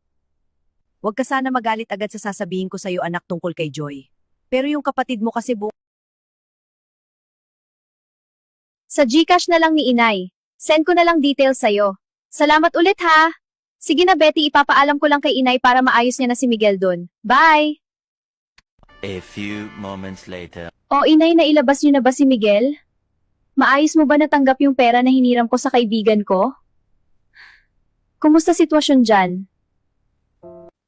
Huwag ka sana magalit agad sa sasabihin ko sa'yo anak tungkol kay Joy. Pero yung kapatid mo kasi
Sa GCash na lang ni Inay. Send ko na lang details sa'yo. Salamat ulit ha! Sige na Betty, ipapaalam ko lang kay Inay para maayos niya na si Miguel dun. Bye!
A few moments later.
O Inay, nailabas niyo na ba si Miguel? Maayos mo ba natanggap yung pera na hiniram ko sa kaibigan ko? Kumusta sitwasyon dyan?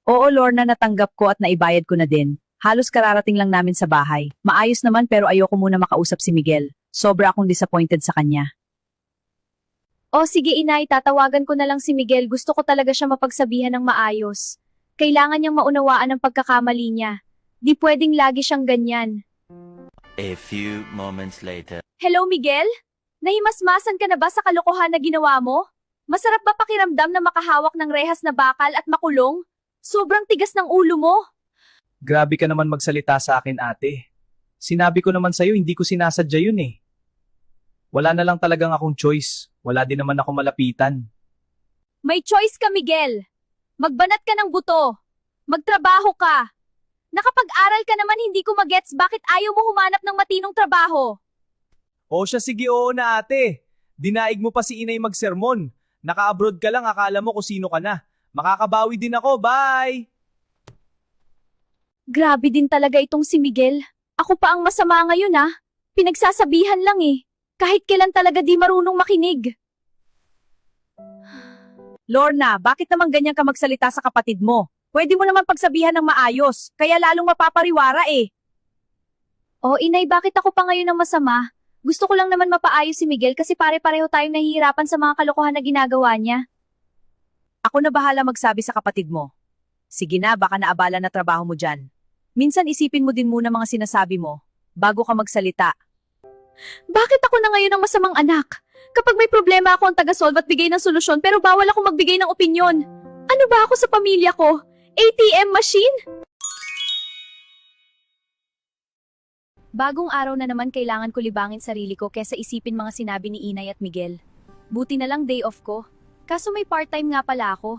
Oo Lorna, natanggap ko at naibayad ko na din. Halos kararating lang namin sa bahay. Maayos naman pero ayoko muna makausap si Miguel. Sobra akong disappointed sa kanya.
O sige Inay, tatawagan ko na lang si Miguel. Gusto ko talaga siya mapagsabihan ng maayos. Kailangan niyang maunawaan ang pagkakamali niya. Di pwedeng lagi siyang ganyan.
A few moments later.
Hello Miguel? Nahimasmasan ka na ba sa kalokohan na ginawa mo? Masarap ba pakiramdam na makahawak ng rehas na bakal at makulong? Sobrang tigas ng ulo mo.
Grabe ka naman magsalita sa akin ate. Sinabi ko naman sa'yo hindi ko sinasadya yun eh. Wala na lang talagang akong choice. Wala din naman ako malapitan.
May choice ka Miguel. Magbanat ka ng buto. Magtrabaho ka. Nakapag-aral ka naman, hindi ko magets bakit ayaw mo humanap ng matinong trabaho.
O siya, sige, oo na ate. Dinaig mo pa si inay magsermon. Naka-abroad ka lang, akala mo kung sino ka na. Makakabawi din ako, bye!
Grabe din talaga itong si Miguel. Ako pa ang masama ngayon Pinagsasabihan lang Kahit kailan talaga di marunong makinig.
Lorna, bakit naman ganyan ka magsalita sa kapatid mo? Pwede mo naman pagsabihan ng maayos, kaya lalong mapapariwara
Oh, inay, bakit ako pa ngayon ang masama? Gusto ko lang naman mapaayos si Miguel kasi pare-pareho tayong nahihirapan sa mga kalokohan na ginagawa niya.
Ako na bahala magsabi sa kapatid mo. Sige na, baka naabala na trabaho mo dyan. Minsan isipin mo din muna mga sinasabi mo, bago ka magsalita.
Bakit ako na ngayon ang masamang anak? Kapag may problema ako ang taga-solve at bigay ng solusyon pero bawal ako magbigay ng opinyon. Ano ba ako sa pamilya ko? ATM machine? Bagong araw na naman kailangan ko libangin sarili ko kesa isipin mga sinabi ni Inay at Miguel. Buti na lang day off ko. Kaso may part-time nga pala ako.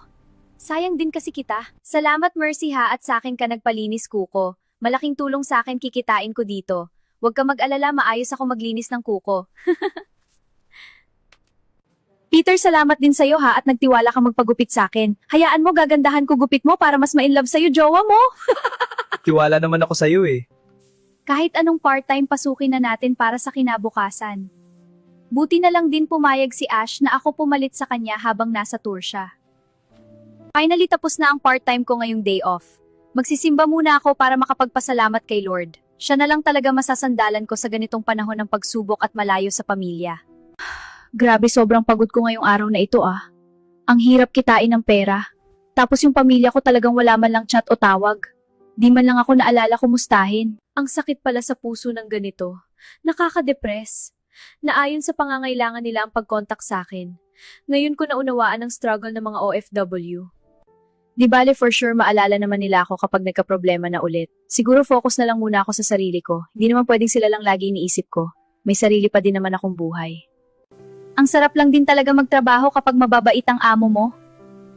Sayang din kasi kita. Salamat Mercy at sa akin ka nagpalinis kuko. Malaking tulong sa akin kikitain ko dito. Huwag ka mag-alala, maayos ako maglinis ng kuko. Peter, salamat din sa'yo at nagtiwala ka magpagupit sa akin. Hayaan mo gagandahan ko gupit mo para mas ma-inlove sa'yo, jowa mo.
Tiwala naman ako sa'yo
Kahit anong part-time pasukin na natin para sa kinabukasan. Buti na lang din pumayag si Ash na ako pumalit sa kanya habang nasa tour siya. Finally tapos na ang part-time ko ngayong day off. Magsisimba muna ako para makapagpasalamat kay Lord. Siya na lang talaga masasandalan ko sa ganitong panahon ng pagsubok at malayo sa pamilya. Grabe, sobrang pagod ko ngayong araw na ito Ang hirap kitain ng pera. Tapos yung pamilya ko talagang wala man lang chat o tawag. Di man lang ako naalala kumustahin. Ang sakit pala sa puso ng ganito. Nakaka-depress. Na ayon sa pangangailangan nila ang pag-contact sa akin. Ngayon ko naunawaan ang struggle ng mga OFW. Di bale for sure maalala naman nila ako kapag nagka-problema na ulit. Siguro focus na lang muna ako sa sarili ko. Hindi naman pwedeng sila lang lagi iniisip ko. May sarili pa din naman akong buhay. Ang sarap lang din talaga magtrabaho kapag mababait ang amo mo.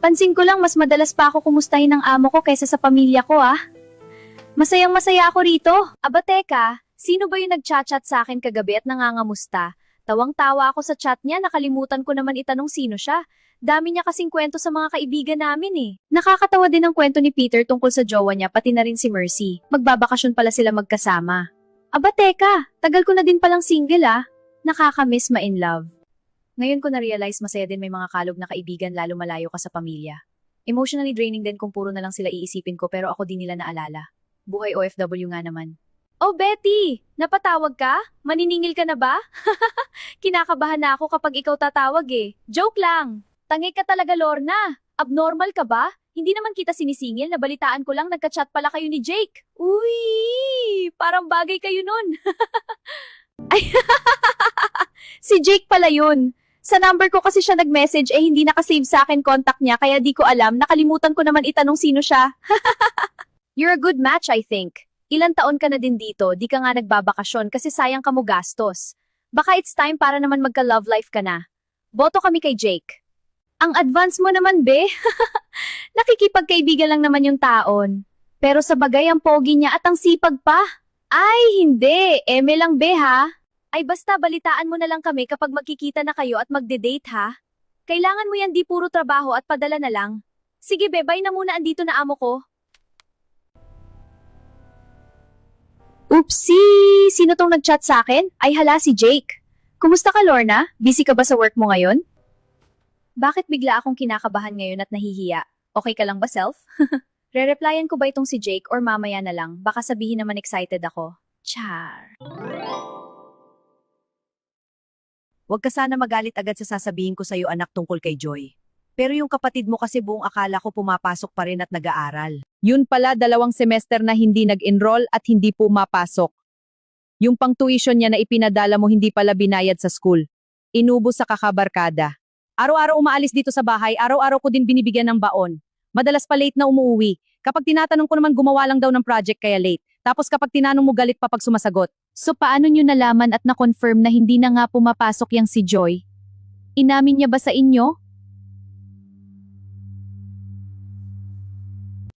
Pansin ko lang mas madalas pa ako kumustahin ng amo ko kaysa sa pamilya ko Masayang masaya ako rito. Aba teka, sino ba yung nagchat-chat sa akin kagabi at nangangamusta? Tawang-tawa ako sa chat niya, nakalimutan ko naman itanong sino siya. Dami niya kasing kwento sa mga kaibigan namin Nakakatawa din ang kwento ni Peter tungkol sa jowa niya, pati na rin si Mercy. Magbabakasyon pala sila magkasama. Aba teka, tagal ko na din palang single Nakakamiss ma-in love. Ngayon ko na-realize masaya din may mga kalog na kaibigan lalo malayo ka sa pamilya. Emotionally draining din kung puro na lang sila iisipin ko pero ako di nila naalala. Buhay OFW nga naman. Oh Betty! Napatawag ka? Maniningil ka na ba? Kinakabahan na ako kapag ikaw tatawag Joke lang! Tangi ka talaga, Lorna. Abnormal ka ba? Hindi naman kita sinisingil, nabalitaan ko lang nagka-chat pala kayo ni Jake. Uy, parang bagay kayo nun. Ay, si Jake pala yun. Sa number ko kasi siya nag-message hindi nakasave sa akin contact niya kaya di ko alam, nakalimutan ko naman itanong sino siya. You're a good match, I think. Ilan taon ka na din dito, di ka nga nagbabakasyon kasi sayang ka mo gastos. Baka it's time para naman magka-love life ka na. Boto kami kay Jake. Ang advance mo naman, be. Nakikipagkaibigan lang naman yung taon. Pero sa bagay ang pogi niya at ang sipag pa. Ay, hindi. Eme lang, be, ha? Ay, basta balitaan mo na lang kami kapag magkikita na kayo at magde-date, ha? Kailangan mo yan di puro trabaho at padala na lang. Sige, be, bye na muna, andito na amo ko. Oopsie! Sino tong nag-chat sa akin? Ay, hala, si Jake. Kumusta ka, Lorna? Busy ka ba sa work mo ngayon? Bakit bigla akong kinakabahan ngayon at nahihiya? Okay ka lang ba, self? Re-replyan ko ba itong si Jake or mamaya na lang? Baka sabihin naman excited ako. Char.
Huwag ka sana magalit agad sa sasabihin ko sa'yo anak tungkol kay Joy. Pero yung kapatid mo kasi buong akala ko pumapasok pa rin at nag-aaral.
Yun pala 2 semester na hindi nag-enroll at hindi pumapasok. Yung pang tuition niya na ipinadala mo hindi pala binayad sa school. Inubos sa kakabarkada. Araw-araw umaalis dito sa bahay, araw-araw ko din binibigyan ng baon. Madalas pa late na umuwi. Kapag tinatanong ko naman gumawa lang daw ng project kaya late. Tapos kapag tinanong mo galit pa pag sumasagot.
So paano nyo nalaman at na-confirm na hindi na nga pumapasok yang si Joy? Inamin niya ba sa inyo?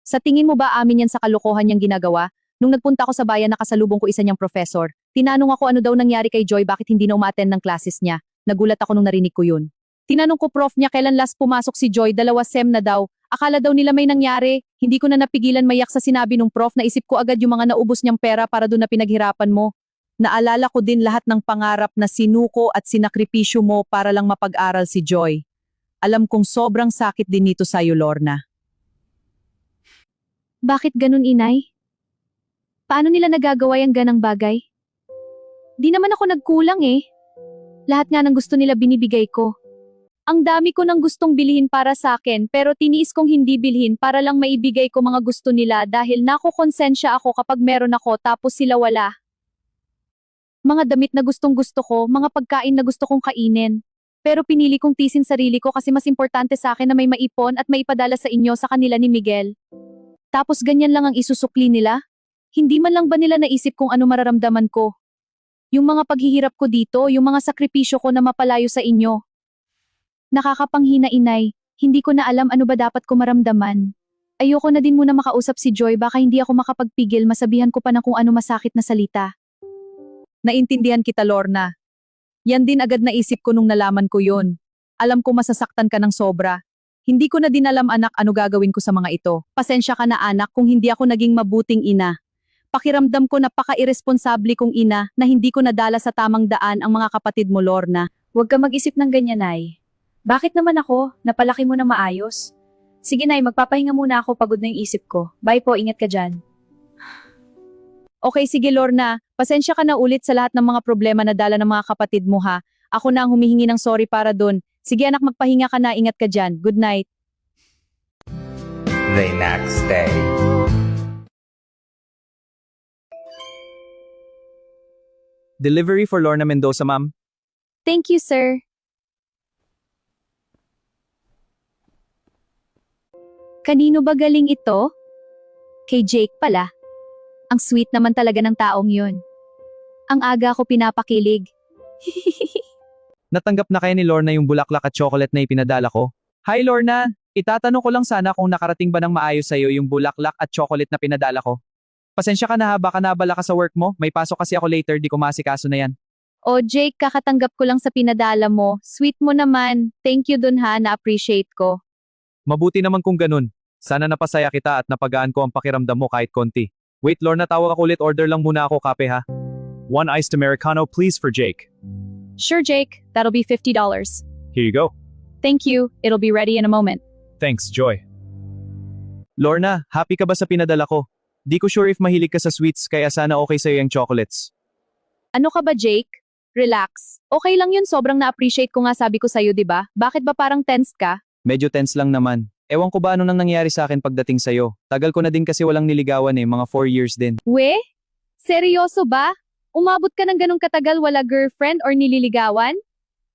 Sa tingin mo ba amin yan sa kalokohan niyang ginagawa? Nung nagpunta ako sa bayan nakasalubong ko isa niyang professor. Tinanong ako ano daw nangyari kay Joy bakit hindi na umattend ng classes niya. Nagulat ako nung narinig ko yun. Tinanong ko prof niya kailan last pumasok si Joy, 2 sem na daw. Akala daw nila may nangyari. Hindi ko na napigilan mayak sa sinabi nung prof, naisip ko agad yung mga naubos niyang pera para doon na pinaghirapan mo. Naalala ko din lahat ng pangarap na sinuko at sinakripisyo mo para lang mapag-aral si Joy. Alam kong sobrang sakit din nito sa'yo, Lorna.
Bakit ganun, inay? Paano nila nagagawa yung ganang bagay? Di naman ako nagkulang eh. Lahat nga ng gusto nila binibigay ko. Ang dami ko nang gustong bilhin para sa akin pero tiniis kong hindi bilhin para lang maibigay ko mga gusto nila dahil nakokonsensya ako kapag meron ako tapos sila wala. Mga damit na gustong gusto ko, mga pagkain na gusto kong kainin. Pero pinili kong tisin sarili ko kasi mas importante sa akin na may maipon at maipadala sa inyo sa kanila ni Miguel. Tapos ganyan lang ang isusukli nila? Hindi man lang ba nila naisip kung ano mararamdaman ko? Yung mga paghihirap ko dito, yung mga sakripisyo ko na mapalayo sa inyo. Nakakapanghina, inay. Hindi ko na alam ano ba dapat ko maramdaman. Ayoko na din muna makausap si Joy, baka hindi ako makapagpigil, masabihan ko pa ng kung ano masakit na salita.
Naintindihan kita, Lorna. Yan din agad naisip ko nung nalaman ko yon. Alam ko masasaktan ka ng sobra. Hindi ko na din alam anak ano gagawin ko sa mga ito. Pasensya ka na anak kung hindi ako naging mabuting ina. Pakiramdam ko napaka-irresponsable kong ina na hindi ko nadala sa tamang daan ang mga kapatid mo, Lorna.
Huwag ka mag-isip ng ganyan, Nay. Bakit naman ako? Napalaki mo na maayos. Sige, Nay, magpapahinga muna ako, pagod na yung isip ko. Bye po, ingat ka dyan.
Okay, sige Lorna. Pasensya ka na ulit sa lahat ng mga problema na dala ng mga kapatid mo ha. Ako na ang humihingi ng sorry para dun. Sige anak, magpahinga ka na, ingat ka dyan. Good night.
The next day.
Delivery for Lorna Mendoza, ma'am.
Thank you, sir. Kanino ba galing ito? Kay Jake pala. Ang sweet naman talaga ng taong yun. Ang aga ako pinapakilig.
Natanggap na kaya ni Lorna yung bulaklak at chocolate na ipinadala ko? Hi Lorna! Itatanong ko lang sana kung nakarating ba ng maayos sa'yo yung bulaklak at chocolate na pinadala ko. Pasensya ka na ha, baka nabala ka sa work mo. May pasok kasi ako later, di ko masikaso na yan.
O Jake, kakatanggap ko lang sa pinadala mo. Sweet mo naman. Thank you dun ha, na-appreciate ko.
Mabuti naman kung ganun. Sana napasaya kita at napagaan ko ang pakiramdam mo kahit konti. Wait Lorna, tawag ako ulit, order lang muna ako kape ha.
1 iced Americano, please, for Jake.
Sure, Jake. That'll be $50.
Here you go.
Thank you. It'll be ready in a moment.
Thanks, Joy.
Lorna, happy ka ba sa pinadala ko? Di ko sure if mahilig ka sa sweets kaya sana okay sa'yo yung chocolates.
Ano ka ba, Jake? Relax. Okay lang yun, sobrang na-appreciate ko nga sabi ko sa'yo, di ba? Bakit ba parang tensed ka?
Medyo tense lang naman. Ewan ko ba ano nang nangyari sa akin pagdating sa'yo. Tagal ko na din kasi walang niligawan mga 4 years din.
We? Seryoso ba? Umabot ka ng ganong katagal wala girlfriend or nililigawan?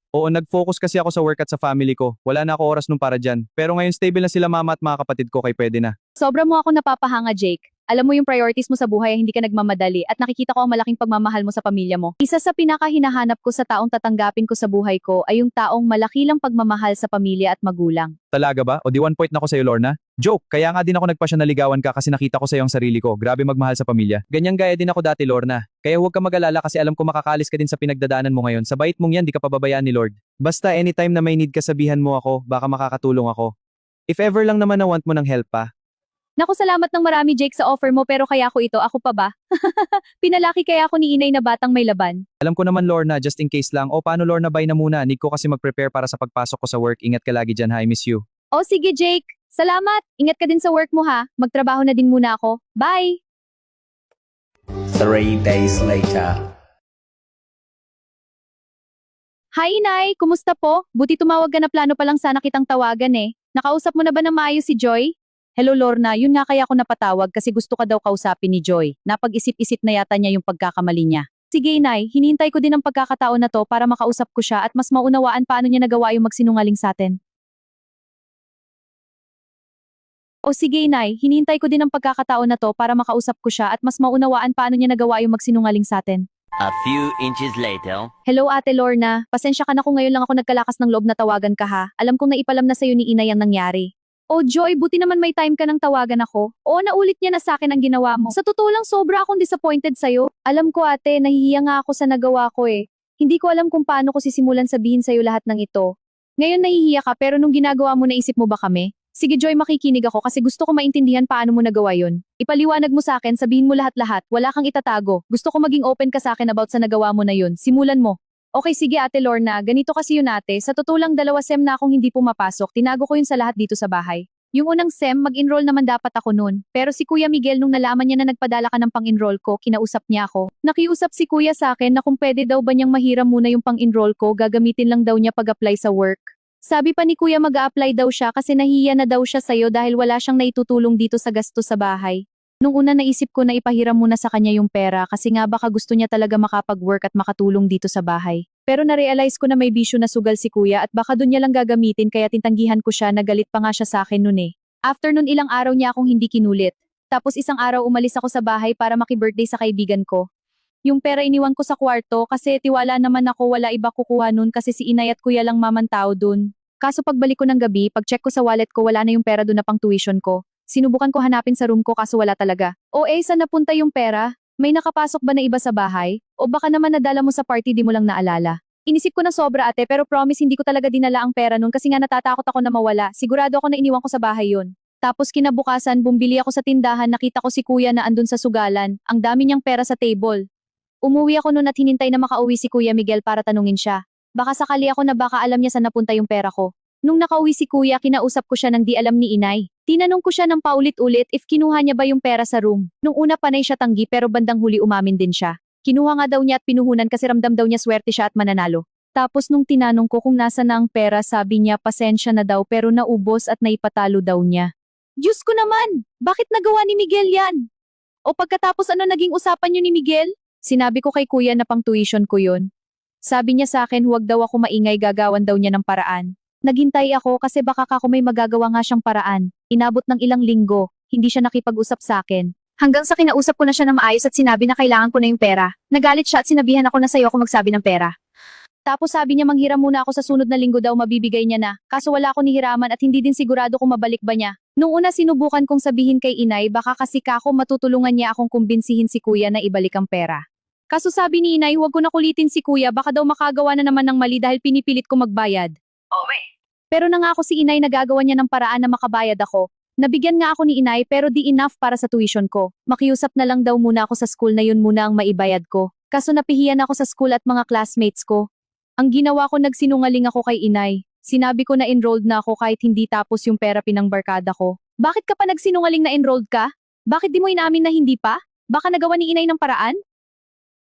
Oo, nag-focus kasi ako sa work at sa family ko. Wala na ako oras nung para dyan. Pero ngayon stable na sila mama at mga kapatid ko kay pwede na.
Sobra mo ako napapahanga, Jake. Alam mo yung priorities mo sa buhay ay hindi ka nagmamadali at nakikita ko ang malaking pagmamahal mo sa pamilya mo. Isa sa pinakahinahanap ko sa taong tatanggapin ko sa buhay ko ay yung taong malaki lang pagmamahal sa pamilya at magulang.
Talaga ba? O di 1 point na ako sa'yo, Lorna? Joke, kaya nga din ako nagpasya na ligawan ka kasi nakita ko sa'yo ang sarili ko. Grabe magmahal sa pamilya. Ganyan gaya din ako dati, Lorna. Kaya huwag ka mag-alala kasi alam ko makakalis ka din sa pinagdadaanan mo ngayon. Sa bait mong yan, di ka pababayaan ni Lord. Basta anytime na may need ka sabihan mo ako, baka makakatulong ako. If ever lang naman na want mo ng help pa.
Naku, salamat ng marami, Jake, sa offer mo pero kaya ko ito, ako pa ba? Pinalaki kaya ako ni inay na batang may laban.
Alam ko naman, Lorna, just in case lang. O paano, Lorna, bye na muna. Need ko kasi mag-prepare para sa pagpasok ko sa work. Ingat ka lagi dyan, ha? I miss you.
O sige, Jake. Salamat. Ingat ka din sa work mo ha. Magtrabaho na din muna ako. Bye!
3 days later.
Hi, Inay. Kumusta po? Buti tumawag ka na, plano pa lang sana kitang tawagan eh. Nakausap mo na ba ng maayos si Joy? Hello Lorna, yun nga kaya ako napatawag kasi gusto ka daw kausapin ni Joy. Napag-isip-isip na yata niya yung pagkakamali niya. Sige Inay, hinihintay ko din ang pagkakataon na to para makausap ko siya at mas maunawaan paano niya nagawa yung magsinungaling sa atin. O sige Inay, hinihintay ko din ang pagkakataon na to para makausap ko siya at mas maunawaan paano niya nagawa yung magsinungaling sa atin.
A few inches later.
Hello Ate Lorna, pasensya ka na kung ngayon lang ako nagkalakas ng loob na tawagan ka ha. Alam kong naipalam na sa'yo ni Inay ang nangyari.
Oh Joy, buti naman may time ka nang tawagan ako. Oo, naulit niya na sa akin ang ginawa mo. Sa totoo lang, sobra akong disappointed sa'yo. Alam ko ate, nahihiya nga ako sa nagawa ko eh. Hindi ko alam kung paano ko sisimulan sabihin sa'yo lahat ng ito. Ngayon nahihiya ka pero nung ginagawa mo naisip mo ba kami? Sige Joy, makikinig ako kasi gusto ko maintindihan paano mo nagawa yun. Ipaliwanag mo sa akin, sabihin mo lahat-lahat, wala kang itatago. Gusto ko maging open ka sa akin about sa nagawa mo na yun. Simulan mo. Okay, sige Ate Lorna, ganito kasi yun ate, sa totoo lang 2 sem na akong hindi pumapasok, tinago ko yun sa lahat dito sa bahay. Yung unang sem, mag-enroll naman dapat ako nun. Pero si Kuya Miguel nung nalaman niya na nagpadala ka ng pang-enroll ko, kinausap niya ako. Nakiusap si Kuya sa akin na kung pwede daw ba niyang mahiram muna yung pang-enroll ko, gagamitin lang daw niya pag-apply sa work. Sabi pa ni Kuya mag-a-apply daw siya kasi nahiya na daw siya sa'yo dahil wala siyang naitutulong dito sa gasto sa bahay. Nung una naisip ko na ipahiram muna sa kanya yung pera kasi nga baka gusto niya talaga makapag-work at makatulong dito sa bahay. Pero na-realize ko na may bisyo na sugal si Kuya at baka doon niya lang gagamitin kaya tintanggihan ko siya, nagalit pa nga siya sa akin nun eh. After nun ilang araw niya akong hindi kinulit. Tapos isang araw umalis ako sa bahay para maki-birthday sa kaibigan ko. Yung pera iniwan ko sa kwarto kasi tiwala naman ako wala iba kukuha nun kasi si Inay at Kuya lang mamantao dun. Kaso pagbalik ko ng gabi, pag-check ko sa wallet ko wala na yung pera dun na pang tuition ko. Sinubukan ko hanapin sa room ko kaso wala talaga. O saan napunta yung pera? May nakapasok ba na iba sa bahay? O baka naman nadala mo sa party di mo lang naalala? Inisip ko na sobra ate pero promise hindi ko talaga dinala ang pera nun kasi nga natatakot ako na mawala. Sigurado ako na iniwan ko sa bahay yun. Tapos kinabukasan bumili ako sa tindahan, nakita ko si Kuya na andun sa sugalan. Ang dami niyang pera sa table. Umuwi ako nun at hinintay na makauwi si Kuya Miguel para tanungin siya. Baka sakali ako na baka alam niya saan napunta yung pera ko. Nung nakauwi si Kuya, kinausap ko siya ng di alam ni Inay. Tinanong ko siya ng paulit-ulit if kinuha niya ba yung pera sa room. Nung una panay siya tanggi pero bandang huli umamin din siya. Kinuha nga daw niya at pinuhunan kasi ramdam daw niya swerte siya at mananalo. Tapos nung tinanong ko kung nasa na ang pera, sabi niya pasensya na daw pero naubos at naipatalo daw niya. Diyos ko naman! Bakit nagawa ni Miguel yan? O pagkatapos ano naging usapan niyo ni Miguel? Sinabi ko kay Kuya na pang tuition ko yun. Sabi niya sa akin huwag daw ako maingay, gagawan daw niya ng paraan. Naghintay ako kasi baka ako may magagawa nga siyang paraan. Inabot ng ilang linggo, hindi siya nakipag-usap sa akin. Hanggang sa kinausap ko na siya na maayos at sinabi na kailangan ko na yung pera. Nagalit siya at sinabihan ako na sayo ako magsabi ng pera. Tapos sabi niya manghiram muna ako sa sunod na linggo daw mabibigay niya na. Kaso wala ako nihiraman at hindi din sigurado kung mabalik ba niya. Nung una sinubukan kong sabihin kay Inay baka kasi kako matutulungan niya akong kumbinsihin si Kuya na ibalik ang pera. Kaso sabi ni Inay huwag ko na kulitin si Kuya baka daw makagawa na naman ng mali dahil pinipilit ko magbayad. Pero nangako si Inay na gagawa niya ng paraan na makabayad ako. Nabigyan nga ako ni Inay pero di enough para sa tuition ko. Makiusap na lang daw muna ako sa school na yun muna ang maibayad ko. Kaso napihiyan ako sa school at mga classmates ko. Ang ginawa ko nagsinungaling ako kay Inay. Sinabi ko na enrolled na ako kahit hindi tapos yung pera pinangbarkada ko. Bakit ka pa nagsinungaling na enrolled ka? Bakit di mo inamin na hindi pa? Baka nagawa ni Inay ng paraan?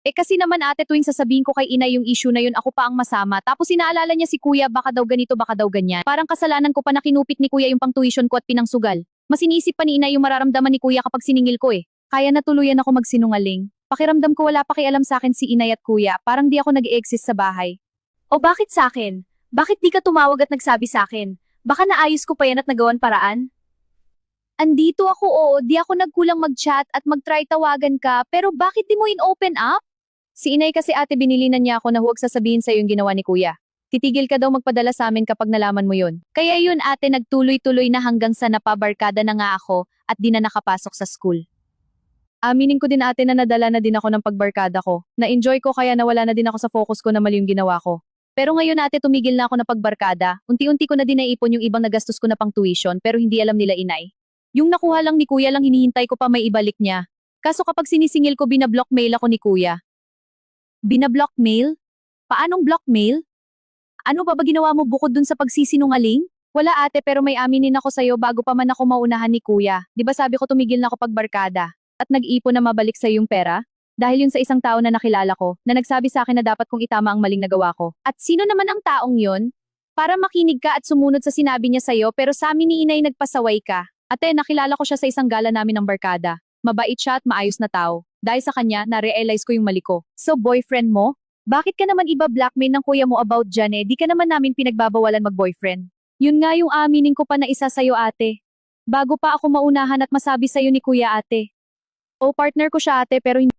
Kasi naman ate tuwing sasabihin ko kay Inay yung issue na yun ako pa ang masama tapos inaalala niya si Kuya baka daw ganito baka daw ganyan. Parang kasalanan ko pa na kinupit ni Kuya yung pang tuition ko at pinangsugal. Mas iniisip pa ni Inay yung mararamdaman ni Kuya kapag siningil ko eh. Kaya natuluyan ako magsinungaling. Pakiramdam ko wala pakialam sa akin si Inay at Kuya, parang di ako nag-exist sa bahay. O bakit sa akin? Bakit di ka tumawag at nagsabi sa akin? Baka naayos ko pa yan at nagawan paraan? Andito ako oo, di ako nagkulang mag-chat at mag-try tawagan ka pero bakit di mo in-open up? Si Inay kasi ate binilinan niya ako na huwag sasabihin sa yung ginawa ni Kuya. Titigil ka daw magpadala sa amin kapag nalaman mo yun. Kaya yun ate nagtuloy-tuloy na hanggang sa napabarkada na nga ako at di na nakapasok sa school. Aminin ko din ate na nadala na din ako ng pagbarkada ko. Na-enjoy ko kaya nawala na din ako sa focus ko na mali yung ginawa ko. Pero ngayon ate tumigil na ako na pagbarkada. Unti-unti ko na din naipon yung ibang nagastos ko na pang tuition pero hindi alam nila Inay. Yung nakuha lang ni Kuya lang hinihintay ko pa may ibalik niya. Kaso kapag sinisingil ko binablock mail ako ni Kuya. Binablock mail? Paanong block mail? Ano ba ginawa mo bukod dun sa pagsisinungaling? Wala ate pero may aminin ako sa'yo bago pa man ako maunahan ni Kuya. Di ba sabi ko tumigil na ako pagbarkada at nag-ipon na mabalik sa yung pera? Dahil yun sa isang tao na nakilala ko na nagsabi sa akin na dapat kong itama ang maling nagawa ko. At sino naman ang taong yun? Para makinig ka at sumunod sa sinabi niya sa'yo pero sa amin ni Inay nagpasaway ka. Ate nakilala ko siya sa isang gala namin ng barkada. Mabait siya at maayos na tao. Dahil sa kanya, na-realize ko yung mali ko. So boyfriend mo? Bakit ka naman iba blackmail ng kuya mo about dyan eh? Di ka naman namin pinagbabawalan mag-boyfriend. Yun nga yung aminin ko pa na isa sa'yo ate. Bago pa ako maunahan at masabi sa'yo ni kuya ate. O partner ko siya ate pero hindi